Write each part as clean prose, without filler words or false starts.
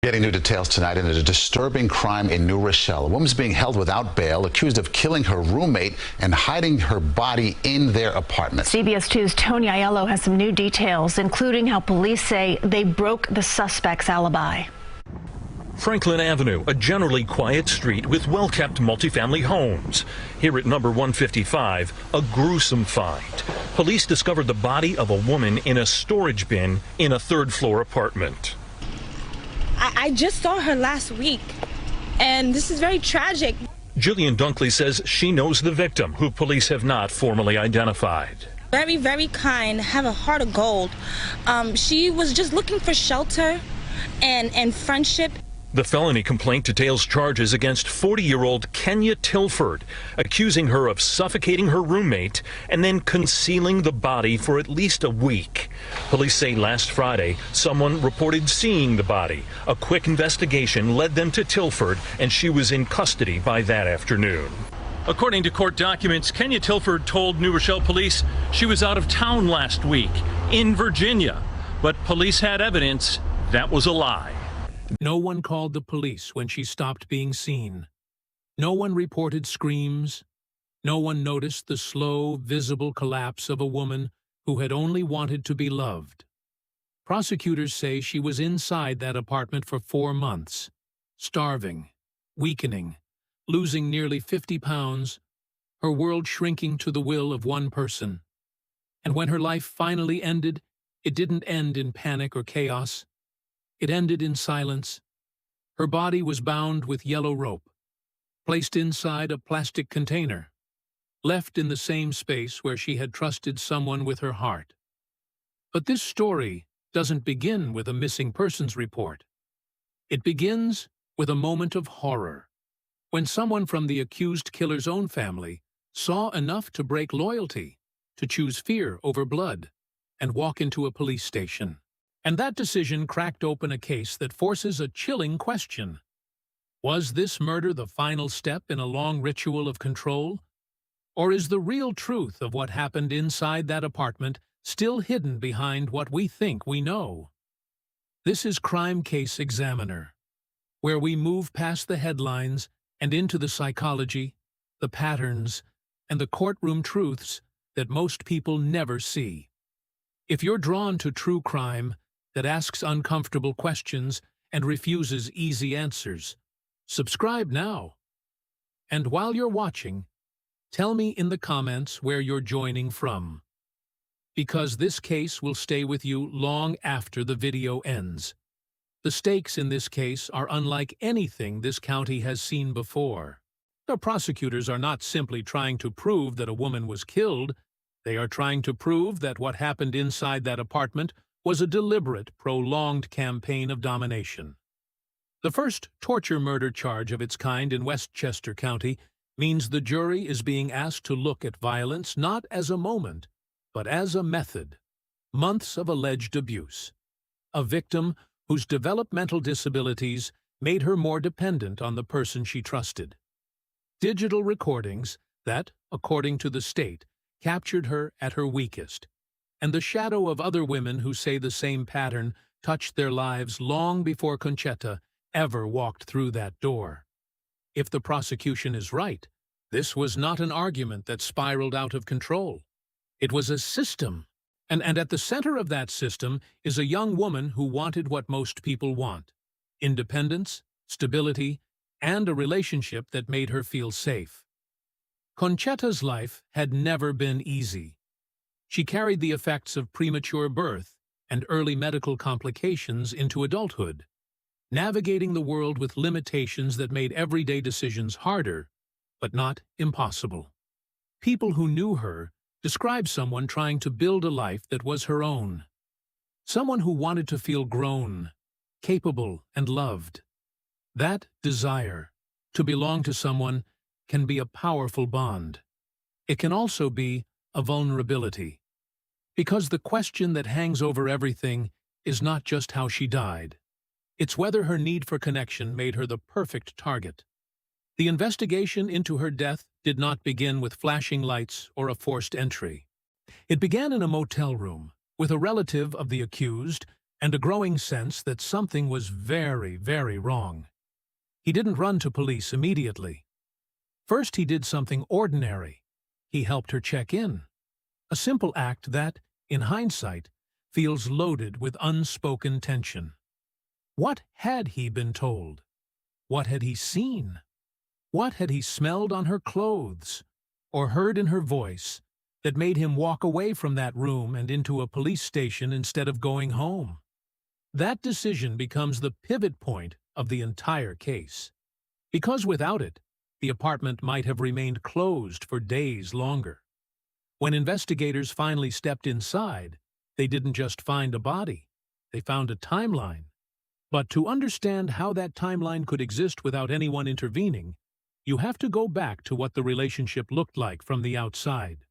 Getting new details tonight in a disturbing crime in New Rochelle. A woman's being held without bail, accused of killing her roommate and hiding her body in their apartment. CBS 2's Tony Aiello has some new details, including how police say they broke the suspect's alibi. Franklin Avenue, a generally quiet street with well-kept multifamily homes. Here at number 155, a gruesome find. Police discovered the body of a woman in a storage bin in a third-floor apartment. I just saw her last week, and this is very tragic. Jillian Dunkley says she knows the victim, who police have not formally identified. Very, very kind, have a heart of gold. She was just looking for shelter and friendship. The felony complaint details charges against 40-year-old Kenya Tilford, accusing her of suffocating her roommate and then concealing the body for at least a week. Police say last Friday, someone reported seeing the body. A quick investigation led them to Tilford, and she was in custody by that afternoon. According to court documents, Kenya Tilford told New Rochelle police she was out of town last week in Virginia, but police had evidence that was a lie. No one called the police when she stopped being seen. No one reported screams. No one noticed the slow, visible collapse of a woman who had only wanted to be loved. Prosecutors say she was inside that apartment for 4 months, starving, weakening, losing nearly 50 pounds, her world shrinking to the will of one person. And when her life finally ended, it didn't end in panic or chaos. It ended in silence. Her body was bound with yellow rope, placed inside a plastic container, left in the same space where she had trusted someone with her heart. But this story doesn't begin with a missing persons report. It begins with a moment of horror, when someone from the accused killer's own family saw enough to break loyalty, to choose fear over blood, and walk into a police station. And that decision cracked open a case that forces a chilling question. Was this murder the final step in a long ritual of control? Or is the real truth of what happened inside that apartment still hidden behind what we think we know? This is Crime Case Examiner, where we move past the headlines and into the psychology, the patterns, and the courtroom truths that most people never see. If you're drawn to true crime that asks uncomfortable questions and refuses easy answers, subscribe now. And while you're watching, tell me in the comments where you're joining from, because this case will stay with you long after the video ends. The stakes in this case are unlike anything this county has seen before. The prosecutors are not simply trying to prove that a woman was killed, they are trying to prove that what happened inside that apartment was a deliberate, prolonged campaign of domination. The first torture murder charge of its kind in Westchester County means the jury is being asked to look at violence not as a moment, but as a method. Months of alleged abuse. A victim whose developmental disabilities made her more dependent on the person she trusted. Digital recordings that, according to the state, captured her at her weakest. And the shadow of other women who say the same pattern touched their lives long before Concetta ever walked through that door. If the prosecution is right, this was not an argument that spiraled out of control. It was a system, and at the center of that system is a young woman who wanted what most people want: independence, stability, and a relationship that made her feel safe. Concetta's life had never been easy. She carried the effects of premature birth and early medical complications into adulthood, navigating the world with limitations that made everyday decisions harder, but not impossible. People who knew her described someone trying to build a life that was her own. Someone who wanted to feel grown, capable, and loved. That desire to belong to someone can be a powerful bond. It can also be a vulnerability. Because the question that hangs over everything is not just how she died. It's whether her need for connection made her the perfect target. The investigation into her death did not begin with flashing lights or a forced entry. It began in a motel room, with a relative of the accused, and a growing sense that something was very, very wrong. He didn't run to police immediately. First, he did something ordinary. He helped her check in. A simple act that, in hindsight, feels loaded with unspoken tension. What had he been told? What had he seen? What had he smelled on her clothes or heard in her voice that made him walk away from that room and into a police station instead of going home? That decision becomes the pivot point of the entire case. Because without it, the apartment might have remained closed for days longer. When investigators finally stepped inside, they didn't just find a body, they found a timeline. But to understand how that timeline could exist without anyone intervening, you have to go back to what the relationship looked like from the outside.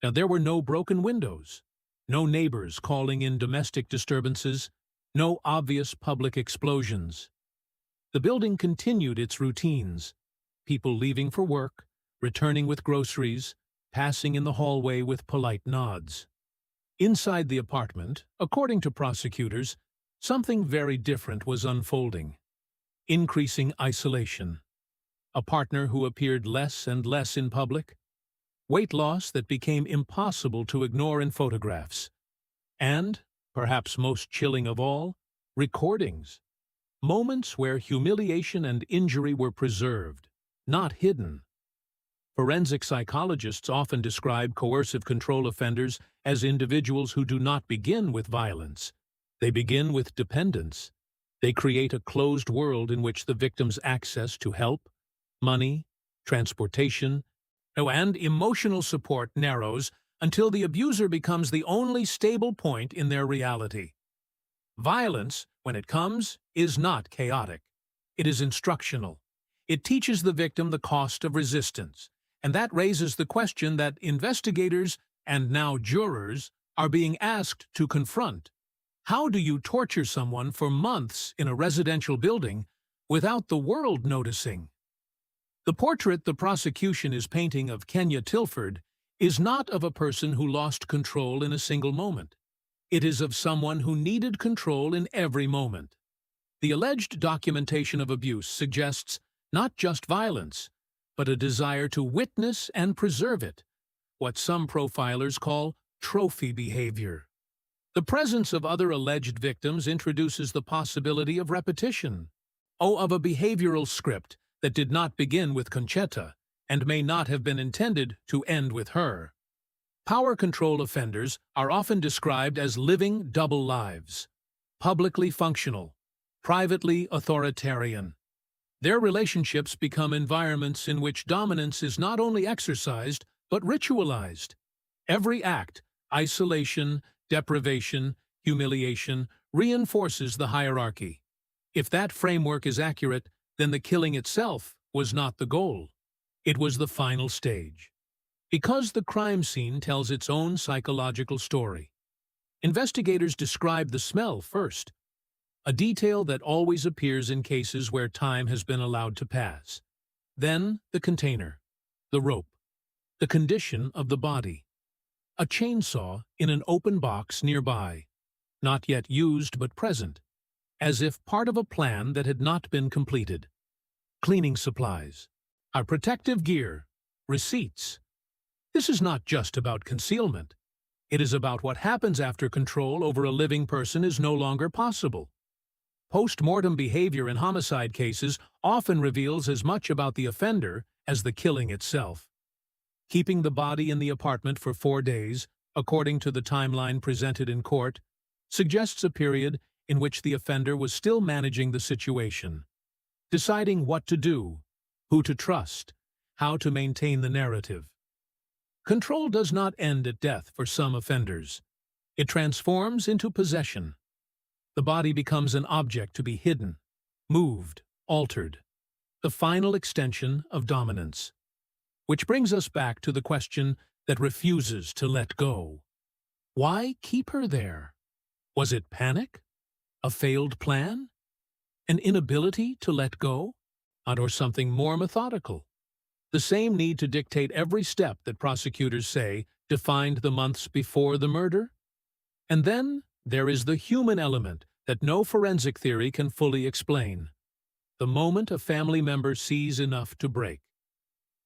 Now, there were no broken windows, no neighbors calling in domestic disturbances, no obvious public explosions. The building continued its routines, people leaving for work, returning with groceries, passing in the hallway with polite nods. Inside the apartment, according to prosecutors, something very different was unfolding. Increasing isolation. A partner who appeared less and less in public. Weight loss that became impossible to ignore in photographs. And, perhaps most chilling of all, recordings. Moments where humiliation and injury were preserved, not hidden. Forensic psychologists often describe coercive control offenders as individuals who do not begin with violence. They begin with dependence. They create a closed world in which the victim's access to help, money, transportation, and emotional support narrows until the abuser becomes the only stable point in their reality. Violence, when it comes, is not chaotic. It is instructional. It teaches the victim the cost of resistance, and that raises the question that investigators, and now jurors, are being asked to confront. How do you torture someone for months in a residential building without the world noticing? The portrait the prosecution is painting of Kenya Tilford is not of a person who lost control in a single moment. It is of someone who needed control in every moment. The alleged documentation of abuse suggests not just violence, but a desire to witness and preserve it, what some profilers call trophy behavior. The presence of other alleged victims introduces the possibility of repetition, of a behavioral script that did not begin with Concetta and may not have been intended to end with her. Power control offenders are often described as living double lives, publicly functional, privately authoritarian. Their relationships become environments in which dominance is not only exercised, but ritualized. Every act, isolation, deprivation, humiliation, reinforces the hierarchy. If that framework is accurate, then the killing itself was not the goal. It was the final stage. Because the crime scene tells its own psychological story. Investigators describe the smell first, a detail that always appears in cases where time has been allowed to pass. Then the container, the rope, the condition of the body. A chainsaw in an open box nearby, not yet used but present, as if part of a plan that had not been completed. Cleaning supplies, our protective gear, receipts. This is not just about concealment. It is about what happens after control over a living person is no longer possible. Post-mortem behavior in homicide cases often reveals as much about the offender as the killing itself. Keeping the body in the apartment for 4 days, according to the timeline presented in court, suggests a period in which the offender was still managing the situation, deciding what to do, who to trust, how to maintain the narrative. Control does not end at death for some offenders. It transforms into possession. The body becomes an object to be hidden, moved, altered, the final extension of dominance. Which brings us back to the question that refuses to let go. Why keep her there? Was it panic? A failed plan? An inability to let go? Or something more methodical? The same need to dictate every step that prosecutors say defined the months before the murder? And then there is the human element that no forensic theory can fully explain. The moment a family member sees enough to break.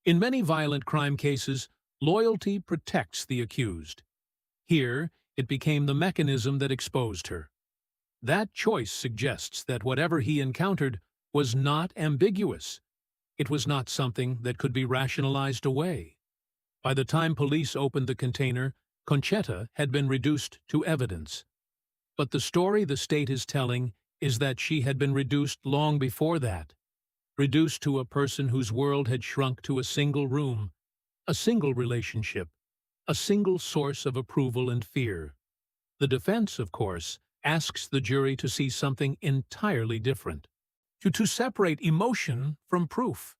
In many violent crime cases, loyalty protects the accused. Here, it became the mechanism that exposed her. That choice suggests that whatever he encountered was not ambiguous. It was not something that could be rationalized away. By the time police opened the container, Concetta had been reduced to evidence. But the story the state is telling is that she had been reduced long before that, reduced to a person whose world had shrunk to a single room, a single relationship, a single source of approval and fear. The defense, of course, asks the jury to see something entirely different, to separate emotion from proof,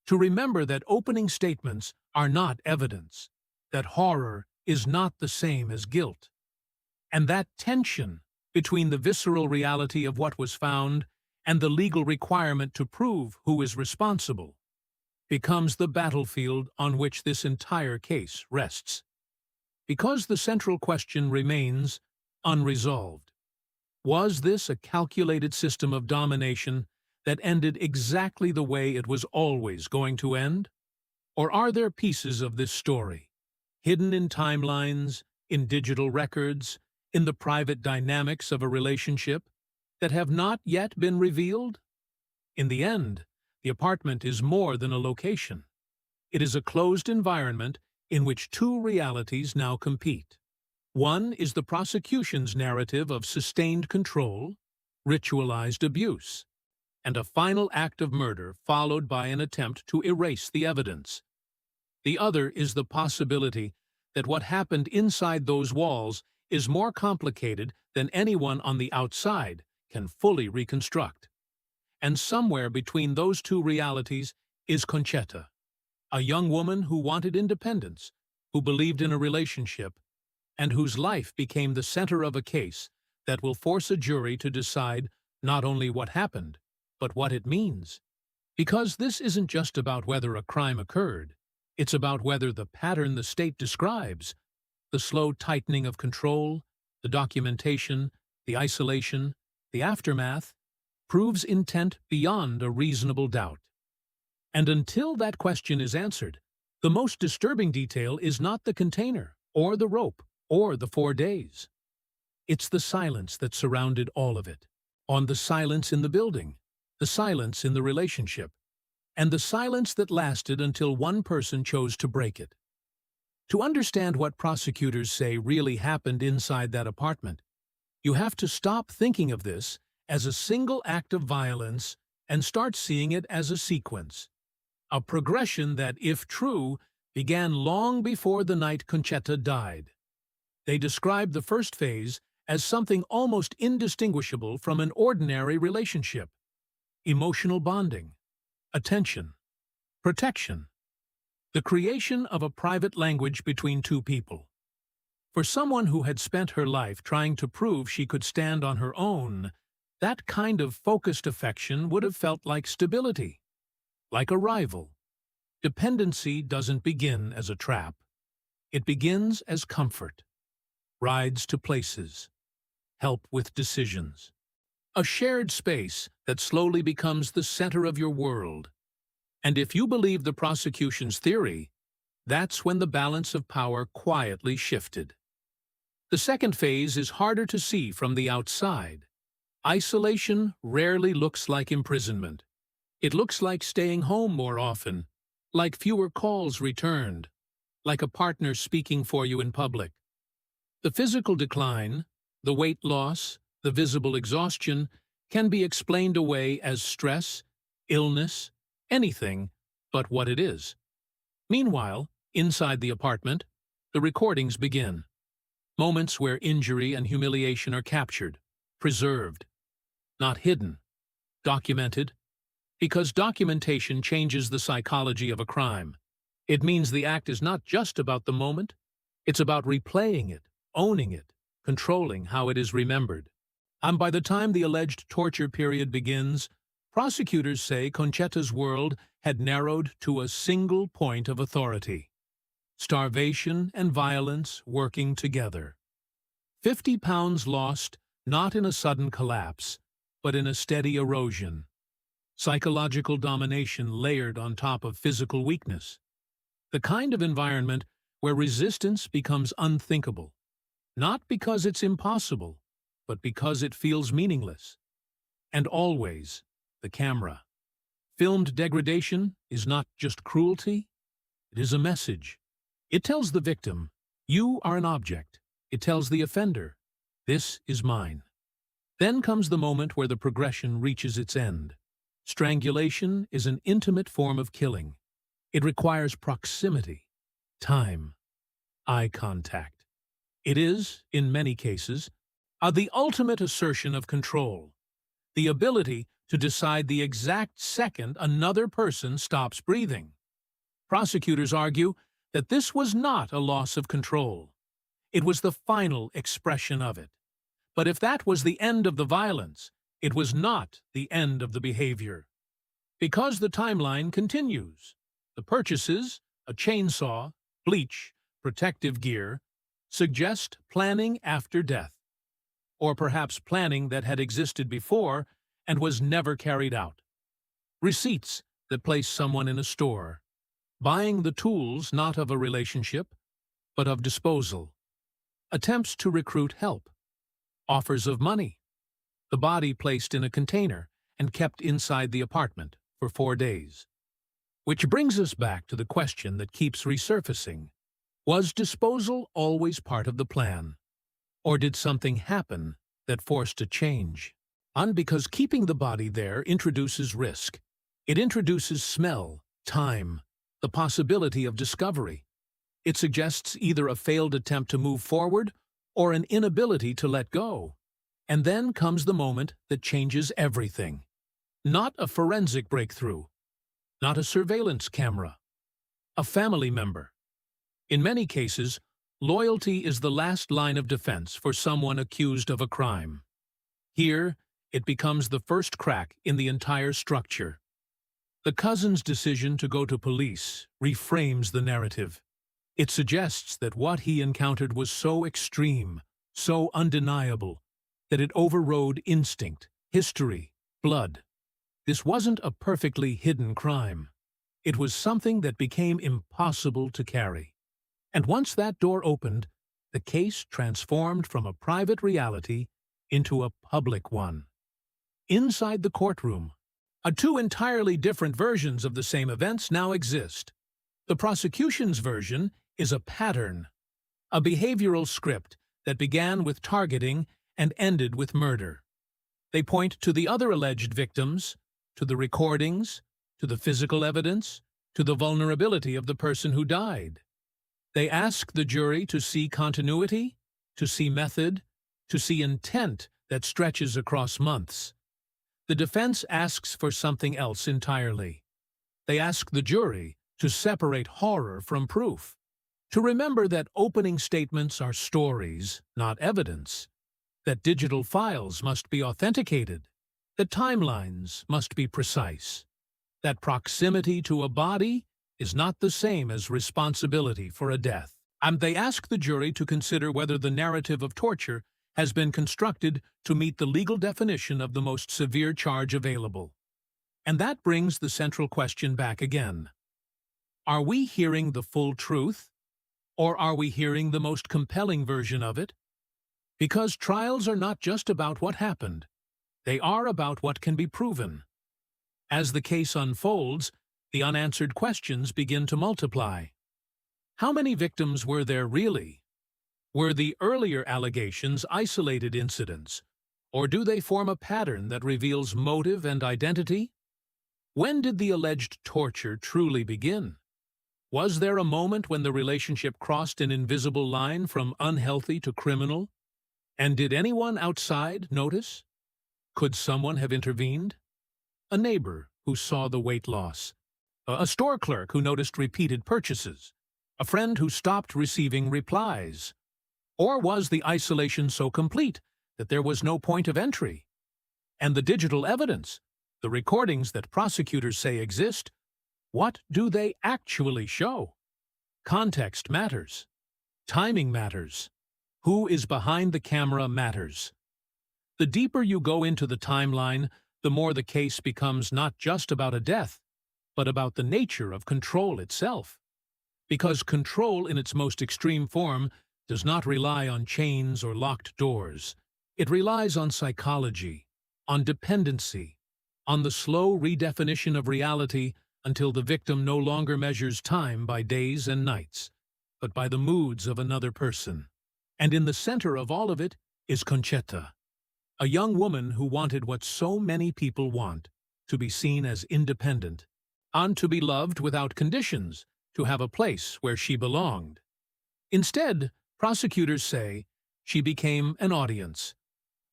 to remember that opening statements are not evidence, that horror is not the same as guilt, and that tension between the visceral reality of what was found and the legal requirement to prove who is responsible becomes the battlefield on which this entire case rests. Because the central question remains unresolved. Was this a calculated system of domination that ended exactly the way it was always going to end? Or are there pieces of this story, hidden in timelines, in digital records, in the private dynamics of a relationship, that have not yet been revealed? In the end, the apartment is more than a location. It is a closed environment in which two realities now compete. One is the prosecution's narrative of sustained control, ritualized abuse, and a final act of murder followed by an attempt to erase the evidence. The other is the possibility that what happened inside those walls is more complicated than anyone on the outside can fully reconstruct. And somewhere between those two realities is Concetta, a young woman who wanted independence, who believed in a relationship, and whose life became the center of a case that will force a jury to decide not only what happened, but what it means. Because this isn't just about whether a crime occurred, it's about whether the pattern the state describes, the slow tightening of control, the documentation, the isolation, the aftermath, proves intent beyond a reasonable doubt. And until that question is answered, the most disturbing detail is not the container, or the rope, or the 4 days. It's the silence that surrounded all of it. On the silence in the building, the silence in the relationship, and the silence that lasted until one person chose to break it. To understand what prosecutors say really happened inside that apartment, you have to stop thinking of this as a single act of violence and start seeing it as a sequence, a progression that, if true, began long before the night Concetta died. They describe the first phase as something almost indistinguishable from an ordinary relationship: emotional bonding, attention, protection, the creation of a private language between two people. For someone who had spent her life trying to prove she could stand on her own, that kind of focused affection would have felt like stability, like a rival. Dependency doesn't begin as a trap. It begins as comfort, rides to places, help with decisions. A shared space that slowly becomes the center of your world. And if you believe the prosecution's theory, that's when the balance of power quietly shifted. The second phase is harder to see from the outside. Isolation rarely looks like imprisonment. It looks like staying home more often, like fewer calls returned, like a partner speaking for you in public. The physical decline, the weight loss, the visible exhaustion can be explained away as stress, illness, anything but what it is. Meanwhile, inside the apartment, the recordings begin. Moments where injury and humiliation are captured, preserved, not hidden, documented, because documentation changes the psychology of a crime. It means the act is not just about the moment, it's about replaying it, owning it, controlling how it is remembered. And by the time the alleged torture period begins, prosecutors say Concetta's world had narrowed to a single point of authority: starvation and violence working together. 50 pounds lost, not in a sudden collapse, but in a steady erosion. Psychological domination layered on top of physical weakness. The kind of environment where resistance becomes unthinkable, not because it's impossible, but because it feels meaningless. And always, the camera. Filmed degradation is not just cruelty, it is a message. It tells the victim, you are an object. It tells the offender, this is mine. Then comes the moment where the progression reaches its end. Strangulation is an intimate form of killing. It requires proximity, time, eye contact. It is, in many cases, the ultimate assertion of control, the ability to decide the exact second another person stops breathing. Prosecutors argue that this was not a loss of control. It was the final expression of it. But if that was the end of the violence, it was not the end of the behavior. Because the timeline continues. The purchases, a chainsaw, bleach, protective gear, suggest planning after death. Or perhaps planning that had existed before and was never carried out. Receipts that place someone in a store. Buying the tools not of a relationship, but of disposal. Attempts to recruit help. Offers of money. The body placed in a container and kept inside the apartment for 4 days. Which brings us back to the question that keeps resurfacing. Was disposal always part of the plan? Or did something happen that forced a change? And because keeping the body there introduces risk. It introduces smell, time, the possibility of discovery. It suggests either a failed attempt to move forward or an inability to let go. And then comes the moment that changes everything. Not a forensic breakthrough, not a surveillance camera, a family member. In many cases, loyalty is the last line of defense for someone accused of a crime. Here, it becomes the first crack in the entire structure. The cousin's decision to go to police reframes the narrative. It suggests that what he encountered was so extreme, so undeniable, that it overrode instinct, history, blood. This wasn't a perfectly hidden crime. It was something that became impossible to carry. And once that door opened, the case transformed from a private reality into a public one. Inside the courtroom, two entirely different versions of the same events now exist. The prosecution's version is a pattern, a behavioral script that began with targeting and ended with murder. They point to the other alleged victims, to the recordings, to the physical evidence, to the vulnerability of the person who died. They ask the jury to see continuity, to see method, to see intent that stretches across months. The defense asks for something else entirely. They ask the jury to separate horror from proof, to remember that opening statements are stories, not evidence, that digital files must be authenticated, that timelines must be precise, that proximity to a body is not the same as responsibility for a death. And they ask the jury to consider whether the narrative of torture has been constructed to meet the legal definition of the most severe charge available. And that brings the central question back again. Are we hearing the full truth, or are we hearing the most compelling version of it? Because trials are not just about what happened. They are about what can be proven. As the case unfolds, the unanswered questions begin to multiply. How many victims were there really? Were the earlier allegations isolated incidents, or do they form a pattern that reveals motive and identity? When did the alleged torture truly begin? Was there a moment when the relationship crossed an invisible line from unhealthy to criminal? And did anyone outside notice? Could someone have intervened? A neighbor who saw the weight loss. A store clerk who noticed repeated purchases. A friend who stopped receiving replies. Or was the isolation so complete that there was no point of entry? And the digital evidence, the recordings that prosecutors say exist, what do they actually show? Context matters. Timing matters. Who is behind the camera matters. The deeper you go into the timeline, the more the case becomes not just about a death, but about the nature of control itself. Because control in its most extreme form does not rely on chains or locked doors. It relies on psychology, on dependency, on the slow redefinition of reality until the victim no longer measures time by days and nights, but by the moods of another person. And in the center of all of it is Concetta, a young woman who wanted what so many people want, to be seen as independent, and to be loved without conditions, to have a place where she belonged. Instead, prosecutors say she became an audience,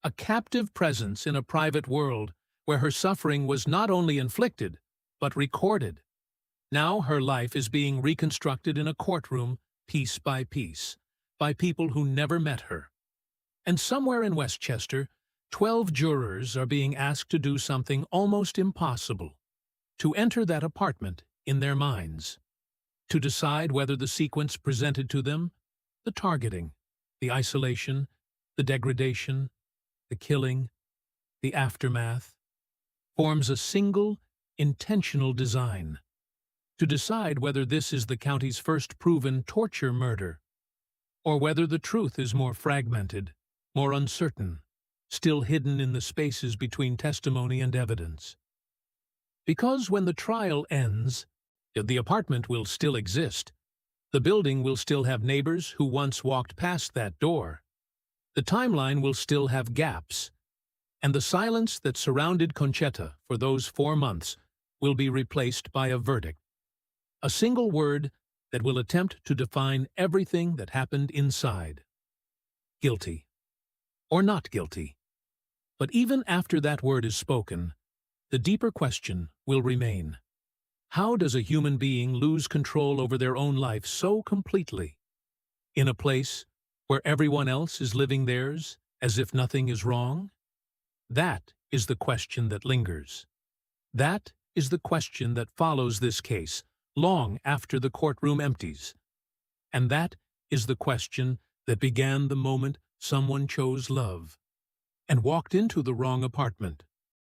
a captive presence in a private world where her suffering was not only inflicted, but recorded. Now her life is being reconstructed in a courtroom, piece by piece, by people who never met her. And somewhere in Westchester, 12 jurors are being asked to do something almost impossible, to enter that apartment in their minds, to decide whether the sequence presented to them, the targeting, the isolation, the degradation, the killing, the aftermath, forms a single, intentional design, to decide whether this is the county's first proven torture murder, or whether the truth is more fragmented, more uncertain, still hidden in the spaces between testimony and evidence. Because when the trial ends, the apartment will still exist. The building will still have neighbors who once walked past that door. The timeline will still have gaps, and the silence that surrounded Concetta for those 4 months will be replaced by a verdict. A single word that will attempt to define everything that happened inside. Guilty. Or not guilty. But even after that word is spoken, the deeper question will remain. How does a human being lose control over their own life so completely? In a place where everyone else is living theirs as if nothing is wrong? That is the question that lingers. That is the question that follows this case, long after the courtroom empties. And that is the question that began the moment someone chose love and walked into the wrong apartment.